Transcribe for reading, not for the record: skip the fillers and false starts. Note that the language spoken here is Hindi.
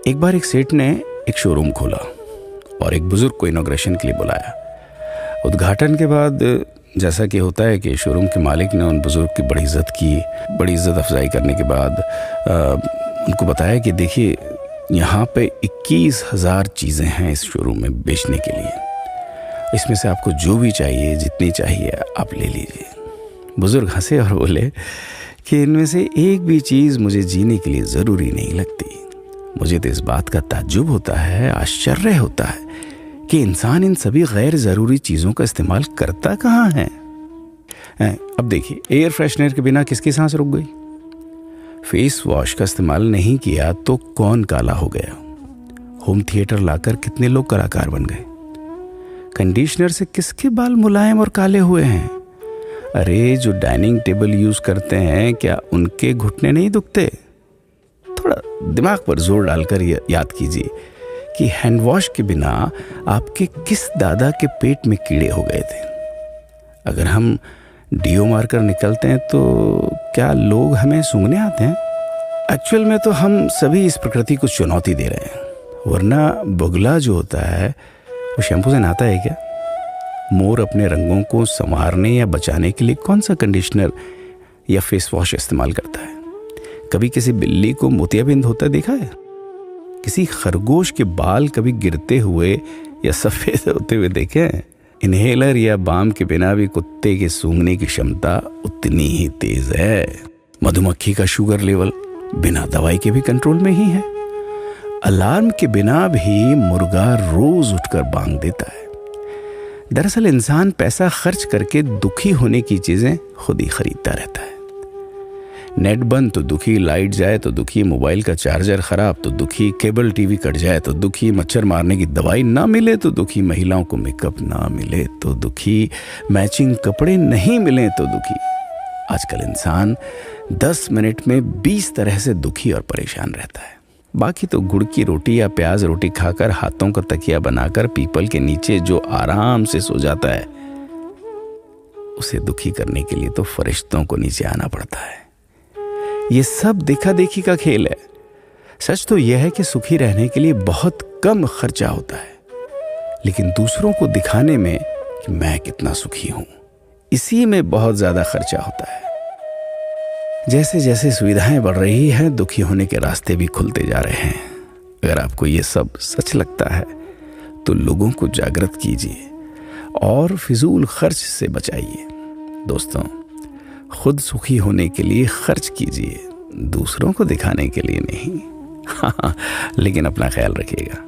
एक बार एक सेठ ने एक शोरूम खोला और एक बुजुर्ग को इनॉग्रेशन के लिए बुलाया। उद्घाटन के बाद जैसा कि होता है कि शोरूम के मालिक ने उन बुजुर्ग की बड़ी इज्जत की। बड़ी इज्जत अफजाई करने के बाद उनको बताया कि देखिए, यहाँ पे 21,000 चीज़ें हैं इस शोरूम में बेचने के लिए। इसमें से आपको जो भी चाहिए, जितनी चाहिए आप ले लीजिए। बुजुर्ग हंसे और बोले कि इनमें से एक भी चीज़ मुझे जीने के लिए ज़रूरी नहीं लगती। मुझे तो इस बात का ताज्जुब होता है, आश्चर्य होता है कि इंसान इन सभी गैर ज़रूरी चीज़ों का इस्तेमाल करता कहाँ है। अब देखिए, एयर फ्रेशनर के बिना किसकी सांस रुक गई? फेस वॉश का इस्तेमाल नहीं किया तो कौन काला हो गया? होम थिएटर लाकर कितने लोग कलाकार बन गए? कंडीशनर से किसके बाल मुलायम और काले हुए हैं? अरे, जो डाइनिंग टेबल यूज़ करते हैं, क्या उनके घुटने नहीं दुखते? थोड़ा दिमाग पर जोर डालकर याद कीजिए कि हैंड वॉश के बिना आपके किस दादा के पेट में कीड़े हो गए थे। अगर हम डीओ मारकर निकलते हैं तो क्या लोग हमें सूंघने आते हैं? एक्चुअल में तो हम सभी इस प्रकृति को चुनौती दे रहे हैं, वरना बुगला जो होता है वो शैम्पू से नहाता है क्या? मोर अपने रंगों को संवारने या बचाने के लिए कौन सा कंडीशनर या फेस वॉश इस्तेमाल करता है? कभी किसी बिल्ली को मोतियाबिंद होता देखा है? किसी खरगोश के बाल कभी गिरते हुए या सफ़ेद होते हुए देखे हैं? इनहेलर या बाम के बिना भी कुत्ते के सूंघने की क्षमता उतनी ही तेज है। मधुमक्खी का शुगर लेवल बिना दवाई के भी कंट्रोल में ही है। अलार्म के बिना भी मुर्गा रोज उठकर बांग देता है। दरअसल इंसान पैसा खर्च करके दुखी होने की चीजें खुद ही खरीदता रहता है। नेट बंद तो दुखी, लाइट जाए तो दुखी, मोबाइल का चार्जर खराब तो दुखी, केबल टीवी कट जाए तो दुखी, मच्छर मारने की दवाई ना मिले तो दुखी, महिलाओं को मेकअप ना मिले तो दुखी, मैचिंग कपड़े नहीं मिले तो दुखी। आजकल इंसान 10 मिनट में 20 तरह से दुखी और परेशान रहता है। बाकी तो गुड़ की रोटी या प्याज रोटी खाकर हाथों का तकिया बनाकर पीपल के नीचे जो आराम से सो जाता है, उसे दुखी करने के लिए तो फरिश्तों को नीचे आना पड़ता है। ये सब देखा देखी का खेल है। सच तो यह है कि सुखी रहने के लिए बहुत कम खर्चा होता है, लेकिन दूसरों को दिखाने में कि मैं कितना सुखी हूं, इसी में बहुत ज्यादा खर्चा होता है। जैसे जैसे सुविधाएं बढ़ रही हैं, दुखी होने के रास्ते भी खुलते जा रहे हैं। अगर आपको ये सब सच लगता है तो लोगों को जागृत कीजिए और फिजूल खर्च से बचाइए। दोस्तों, खुद सुखी होने के लिए खर्च कीजिए, दूसरों को दिखाने के लिए नहीं। हाँ, लेकिन अपना ख्याल रखिएगा।